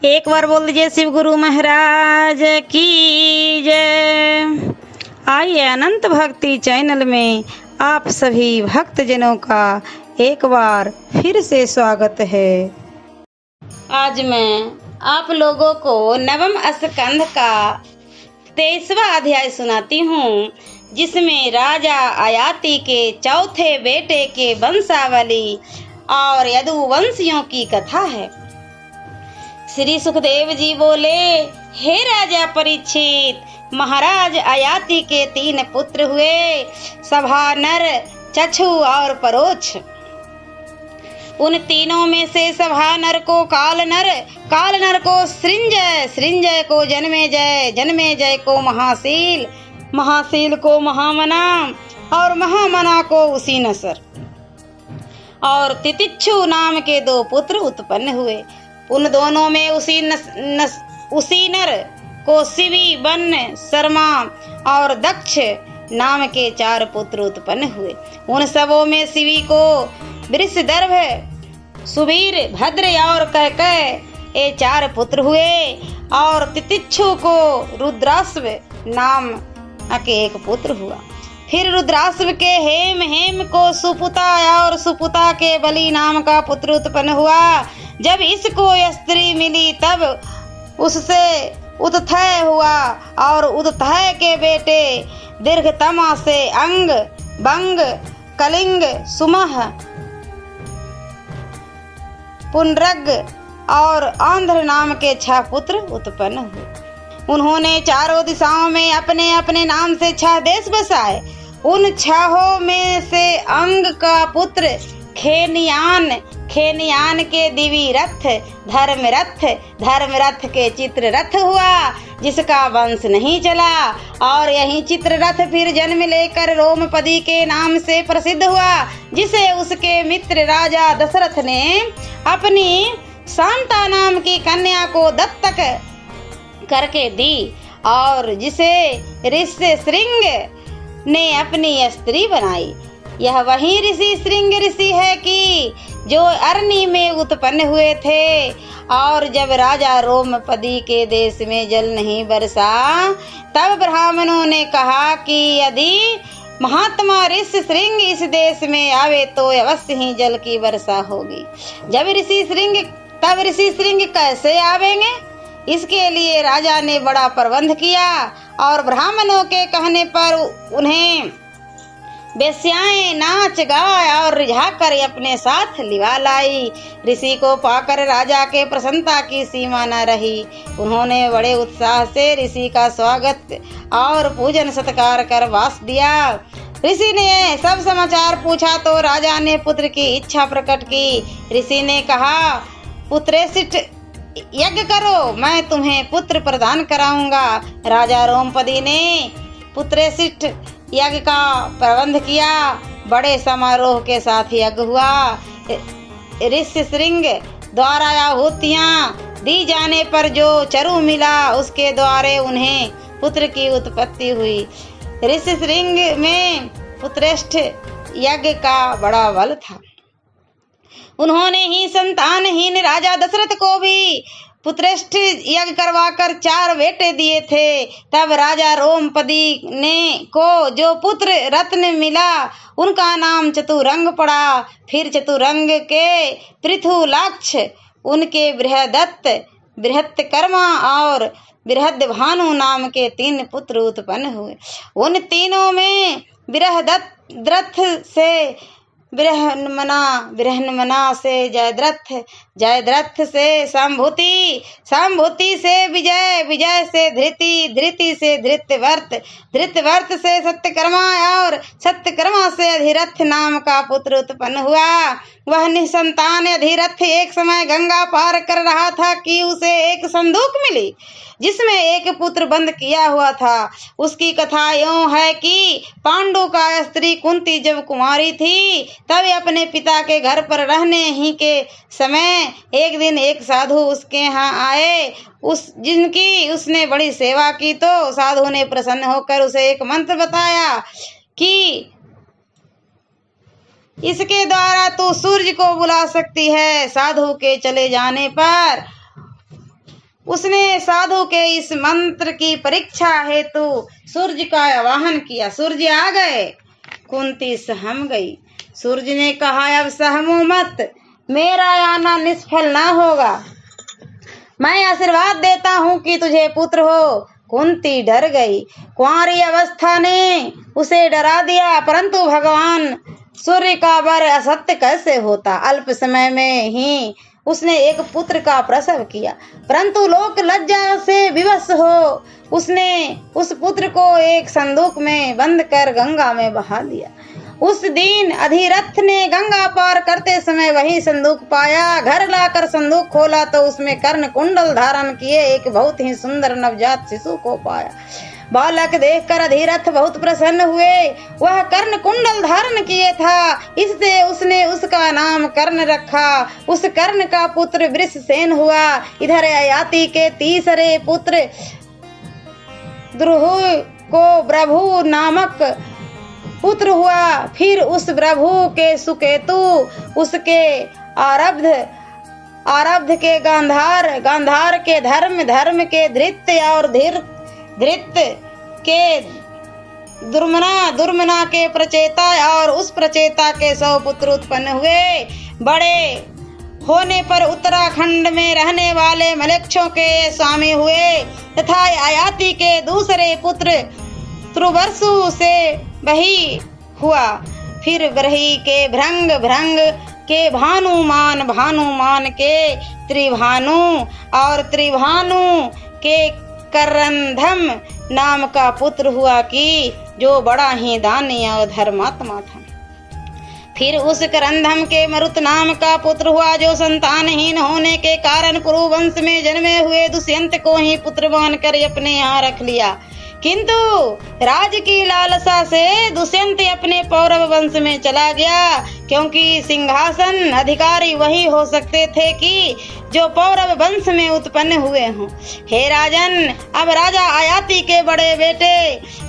एक बार बोल दीजिए शिव गुरु महाराज की जय। आइए अनंत भक्ति चैनल में आप सभी भक्तजनों का एक बार फिर से स्वागत है। आज मैं आप लोगों को नवम स्कंध का 23वां अध्याय सुनाती हूँ, जिसमें राजा आयाति के चौथे बेटे के वंशावली और यदुवंशियों की कथा है। श्री सुखदेव जी बोले, हे राजा परीक्षित, महाराज आयाति के 3 पुत्र हुए, सभानर, चक्षु और परोक्ष। उन तीनों में से सभानर को कालनर, कालनर को सृंजय, सृंजय को जन्मेजय, जन्मेजय को महाशील, महाशील को महामना और महामना को उसीनसर और तितिक्षु नाम के 2 पुत्र उत्पन्न हुए। उन दोनों में उसीनर को शिवी, वन, शर्मा और दक्ष नाम के 4 पुत्र उत्पन्न हुए। उन सबों में शिवी को वृषदर्भ, सुवीर, भद्र और कैकय ये 4 पुत्र हुए और तितिक्षु को रुद्राश्व नाम के 1 पुत्र हुआ। फिर रुद्राश्व के हेम, हेम को सुपुता और सुपुता के बलि नाम का पुत्र उत्पन्न हुआ। जब इसको स्त्री मिली तब उससे उदथय हुआ और उदथय के बेटे दीर्घतमा से अंग, बंग, कलिंग, सुमह, पुंड्रग और आंध्र नाम के 6 पुत्र उत्पन्न हुए। उन्होंने चारों दिशाओं में अपने अपने नाम से 6 देश बसाए। उन 6 में से अंग का पुत्र खेनियान, खेनियान के दिवी रथ धर्मरथ, धर्मरथ के चित्ररथ हुआ, जिसका वंश नहीं चला। और यही चित्ररथ फिर जन्म लेकर रोमपदी के नाम से प्रसिद्ध हुआ, जिसे उसके मित्र राजा दशरथ ने अपनी शांता नाम की कन्या को दत्तक करके दी और जिसे ऋषि श्रृंग ने अपनी स्त्री बनाई। यह वही ऋषि श्रृंग ऋषि है कि जो अरणी में उत्पन्न हुए थे। और जब राजा रोमपदी के देश में जल नहीं बरसा, तब ब्राह्मणों ने कहा कि यदि महात्मा ऋषि श्रृंग इस देश में आवे तो अवश्य ही जल की वर्षा होगी। तब ऋषि श्रृंग कैसे आवेंगे? इसके लिए राजा ने बड़ा प्रबंध किया और ब्राह्मणों के कहने पर उन्हें बेस्याएं नाच गाय और रिझाकर अपने साथ लिवा लाई। ऋषि को पाकर राजा के प्रसन्नता की सीमा न रही। उन्होंने बड़े उत्साह से ऋषि का स्वागत और पूजन सत्कार कर वास दिया। ऋषि ने सब समाचार पूछा तो राजा ने पुत्र की इच्छा प्रकट की। ऋषि ने कहा, पुत्रेष्ठ यज्ञ करो, मैं तुम्हें पुत्र प्रदान कराऊंगा। राजा रोमपदी ने पुत्रेष्ठ यज्ञ का प्रबंध किया। बड़े समारोह के साथ यज्ञ हुआ। ऋषि श्रृंग द्वारा आहुतियां दी जाने पर जो चरु मिला, उसके द्वारे उन्हें पुत्र की उत्पत्ति हुई। ऋषि श्रृंग में पुत्रेष्ठ यज्ञ का बड़ा बल था। उन्होंने ही संतानहीन राजा दशरथ को भी पुत्रेष्ठ यज्ञ करवाकर 4 बेटे दिए थे। तब राजा रोमपदी ने को जो पुत्र रत्न मिला, उनका नाम चतुरंग पड़ा। फिर चतुरंग के पृथुलाक्ष, उनके बृहदत्त, बृहत्कर्मा और बृहद्भानु नाम के 3 पुत्र उत्पन्न हुए। उन तीनों में बृहद्रथ से बृहन्मना, बृहन्मना से जयद्रथ, जयद्रथ से संभूति, संभूति से विजय, विजय से धृति, धृति से धृतवर्त, धृतवर्त से सत्यकर्मा और सत्यकर्मा से अधिरथ नाम का पुत्र उत्पन्न हुआ। वह निसंतान अधिरथ एक समय गंगा पार कर रहा था कि उसे एक संदूक मिली, जिसमें एक पुत्र बंद किया हुआ था। उसकी कथा यूं है कि पांडु का स्त्री कुंती जब कुमारी थी, तब अपने पिता के घर पर रहने ही के समय एक दिन एक साधु उसके यहाँ आए, जिनकी उसने बड़ी सेवा की। तो साधु ने प्रसन्न होकर उसे एक मंत्र बताया कि इसके द्वारा तू सूर्य को बुला सकती है। साधु के चले जाने पर उसने साधु के इस मंत्र की परीक्षा हेतु सूर्य का आवाहन किया। सूर्य आ गए, कुंती सहम गई। सूर्य ने कहा, अब सहमो मत, मेरा आना निष्फल ना होगा। मैं आशीर्वाद देता हूँ कि तुझे पुत्र हो। कुंती डर गई। कुंवारी अवस्था ने उसे डरा दिया, परंतु भगवान सूर्य का वर असत्य कैसे होता। अल्प समय में ही उसने एक पुत्र का प्रसव किया, परंतु लोक लज्जा से विवश हो उसने उस पुत्र को एक संदूक में बंद कर गंगा में बहा दिया। उस दिन अधिरथ ने गंगा पार करते समय वही संदूक पाया। घर लाकर संदूक खोला तो उसमें कर्ण कुंडल धारण किए एक बहुत ही सुंदर नवजात शिशु को पाया। बालक देखकर अधिरथ बहुत प्रसन्न हुए। वह कर्ण कुंडल धारण किए था, इससे उसने उसका नाम कर्ण रखा। उस कर्ण का पुत्र वृषसेन हुआ। इधर ययाति के तीसरे पुत्र द्रुह को प्रभु नामक पुत्र हुआ। फिर उस प्रभु के सुकेतु, उसके आरब्ध के गांधार के धर्म के धृत्य और धृत्य के दुर्मना के प्रचेता और उस प्रचेता के 100 पुत्र उत्पन्न हुए। बड़े होने पर उत्तराखंड में रहने वाले मलेच्छों के स्वामी हुए तथा ययाति के दूसरे पुत्र त्रुवर्षु से वही हुआ। फिर ब्रही के भृंग के भानुमान के त्रिभानु और त्रिभानु के करंधम नाम का पुत्र हुआ कि जो बड़ा ही दानी और धर्मात्मा था। फिर उस करंधम के मरुत नाम का पुत्र हुआ जो संतानहीन होने के कारण कुरुवंश में जन्मे हुए दुष्यंत को ही पुत्र मानकर अपने यहाँ रख लिया। किंतु राज की लालसा से दुष्यंत अपने पौरव वंश में चला गया, क्योंकि सिंहासन अधिकारी वही हो सकते थे कि जो पौरव वंश में उत्पन्न हुए हों। हे राजन, अब राजा ययाति के बड़े बेटे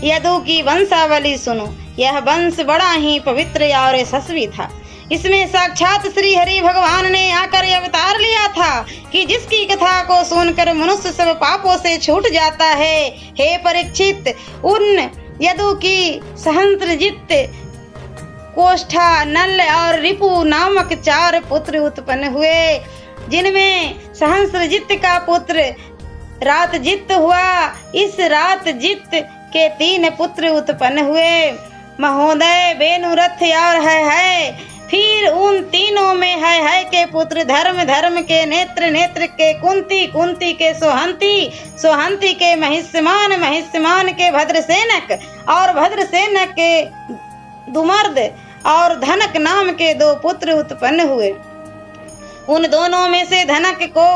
यदु की वंशावली सुनो। यह वंश बड़ा ही पवित्र और यशस्वी था। इसमें साक्षात श्री हरि भगवान ने आकर अवतार लिया था कि जिसकी कथा को सुनकर मनुष्य सब पापों से छूट जाता है। हे परीक्षित, उन यदु की सहस्त्रजित, कोष्ठा, नल और रिपु नामक 4 पुत्र उत्पन्न हुए, जिनमें सहस्त्रजित का पुत्र रातजित हुआ। इस रातजित के 3 पुत्र उत्पन्न हुए, महोदय, बेनुरथ और है। फिर उन तीनों में है के पुत्र धर्म के नेत्र के कुंती के सोहंती के महिष्यमान के भद्रसेनक और भद्रसेनक के दुमर्द और धनक नाम के 2 पुत्र उत्पन्न हुए। उन दोनों में से धनक को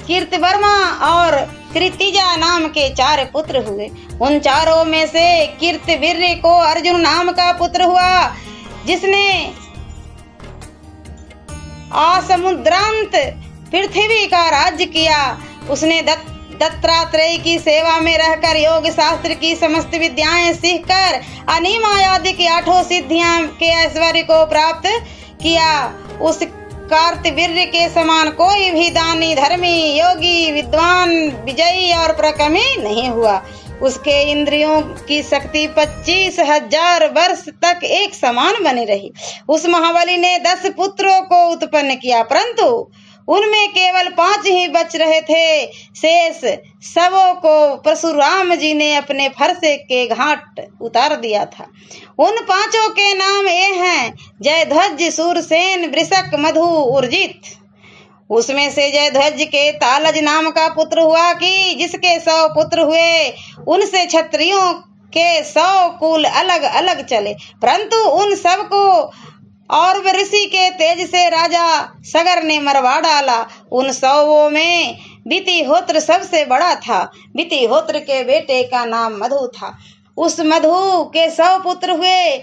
कीर्तिवर्मा और कृतिजा नाम के 4 पुत्र हुए। उन 4 में से कीर्तिवीर्य को अर्जुन नाम का पुत्र हुआ, जिसने आसमुद्रांत पृथ्वी का राज्य किया। उसने दत्तात्रेय की सेवा में रहकर योग शास्त्र की समस्त विद्याएं सीखकर अनिमा आदि की 8 सिद्धियां के ऐश्वर्य को प्राप्त किया। उस कार्तवीर्य के समान कोई भी दानी, धर्मी, योगी, विद्वान, विजयी और पराक्रमी नहीं हुआ। उसके इंद्रियों की शक्ति 25,000 वर्ष तक एक समान बनी रही। उस महाबली ने 10 पुत्रों को उत्पन्न किया, परंतु उनमें केवल 5 ही बच रहे थे। शेष सबों को परशुराम जी ने अपने फरसे के घाट उतार दिया था। उन 5 के नाम ये हैं: जयध्वज, सूरसेन, वृषक, मधु, उर्जित। उसमें से जयध्वज के तालज नाम का पुत्र हुआ कि जिसके 100 पुत्र हुए। उनसे क्षत्रियों के 100 कुल अलग अलग चले, परंतु उन सब को और ऋषि के तेज से राजा सगर ने मरवा डाला। उन 100 में वितिहोत्र सबसे बड़ा था। वितिहोत्र के बेटे का नाम मधु था। उस मधु के 100 पुत्र हुए।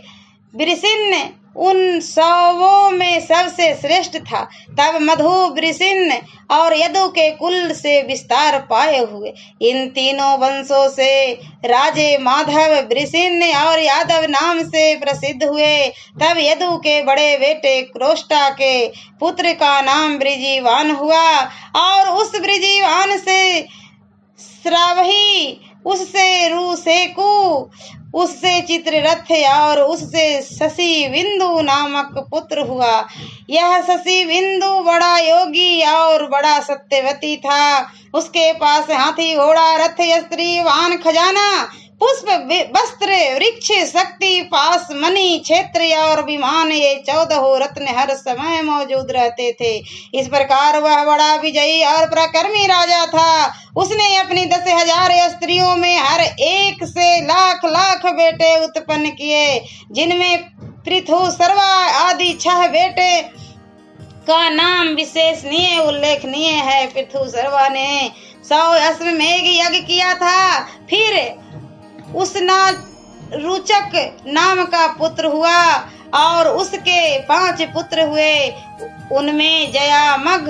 वृषिन उन सौवों में सबसे श्रेष्ठ था। तब मधु वृषिण और यदु के कुल से विस्तार पाए हुए इन तीनों वंशों से राजे माधव, वृषिण और यादव नाम से प्रसिद्ध हुए। तब यदु के बड़े बेटे क्रोष्टा के पुत्र का नाम ब्रिजीवान हुआ और उस ब्रिजीवान से श्रावही, उससे रुसेकु, उससे चित्ररथ और उससे शशि बिंदु नामक पुत्र हुआ। यह शशि बिंदु बड़ा योगी और बड़ा सत्यवती था। उसके पास हाथी, घोड़ा, रथ, स्त्री, वाहन, खजाना, पुष्प, वस्त्र, वृक्ष, शक्ति, पास, मणि, क्षेत्र और विमान, ये 14 रत्न हर समय मौजूद रहते थे। इस प्रकार वह बड़ा विजयी और पराक्रमी राजा था। उसने अपनी 10,000 स्त्रियों में हर एक से लाख लाख बेटे उत्पन्न किए, जिनमें पृथु, सर्वा आदि 6 बेटे का नाम विशेषणीय उल्लेखनीय है। पृथु सर्वा ने 100 अश्वमेध यज्ञ किया था। फिर उसना रुचक नाम का पुत्र हुआ और उसके 5 पुत्र हुए। उनमें जयामघ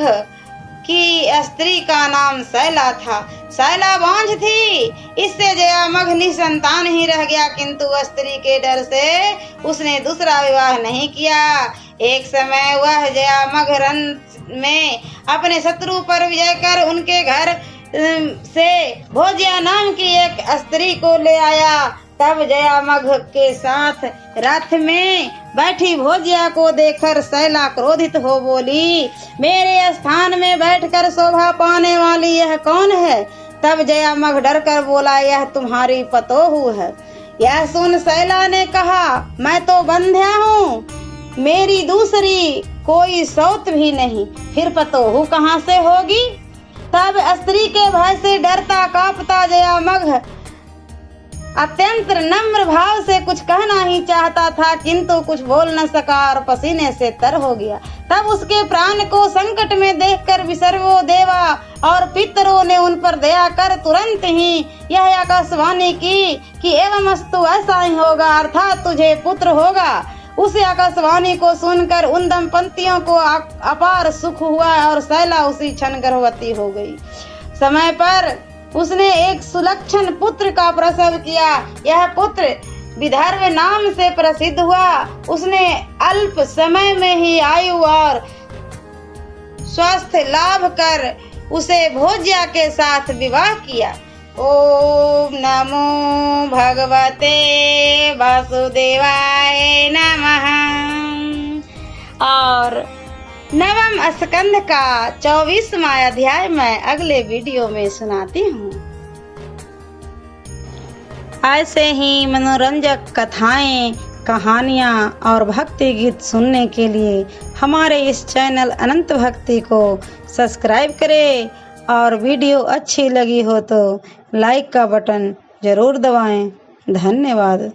की स्त्री का नाम शैला था। शैला बांझ थी, इससे जयामघ निसंतान ही रह गया, किंतु स्त्री के डर से उसने दूसरा विवाह नहीं किया। एक समय वह जयामघ रण में अपने शत्रु पर विजय कर उनके घर से भोज्या नाम की एक स्त्री को ले आया। तब जयामघ के साथ रथ में बैठी भोज्या को देखकर शैला क्रोधित हो बोली, मेरे स्थान में बैठकर शोभा पाने वाली यह कौन है? तब जयामघ डर कर बोला, यह तुम्हारी पतोहू है। यह सुन शैला ने कहा, मैं तो बंध्या हूँ, मेरी दूसरी कोई सौत भी नहीं, फिर पतोहू कहाँ से होगी? तब स्त्री के भय से डरता कांपता जयामघ अत्यंत नम्र भाव से कुछ कहना ही चाहता था, किंतु कुछ बोल न सका और पसीने से तर हो गया। तब उसके प्राण को संकट में देखकर विसर्वो देवा और पितरों ने उन पर दया कर तुरंत ही यह आकाशवाणी की कि एवं अस्तु, ऐसा ही होगा, अर्थात तुझे पुत्र होगा। उस आकाशवाणी को सुनकर उन दंपतियों को अपार सुख हुआ और शैला उसी क्षण गर्भवती हो गई। समय पर उसने एक सुलक्षण पुत्र का प्रसव किया। यह पुत्र विदर्भ नाम से प्रसिद्ध हुआ। उसने अल्प समय में ही आयु और स्वास्थ्य लाभ कर उसे भोज्या के साथ विवाह किया। ओम नमो भगवते वासुदेवाय नमः। और 9वें स्कंध का 24वां अध्याय मैं अगले वीडियो में सुनाती हूँ। ऐसे ही मनोरंजक कथाएं, कहानियाँ और भक्ति गीत सुनने के लिए हमारे इस चैनल अनंत भक्ति को सब्सक्राइब करें और वीडियो अच्छी लगी हो तो लाइक का बटन जरूर दबाएं। धन्यवाद।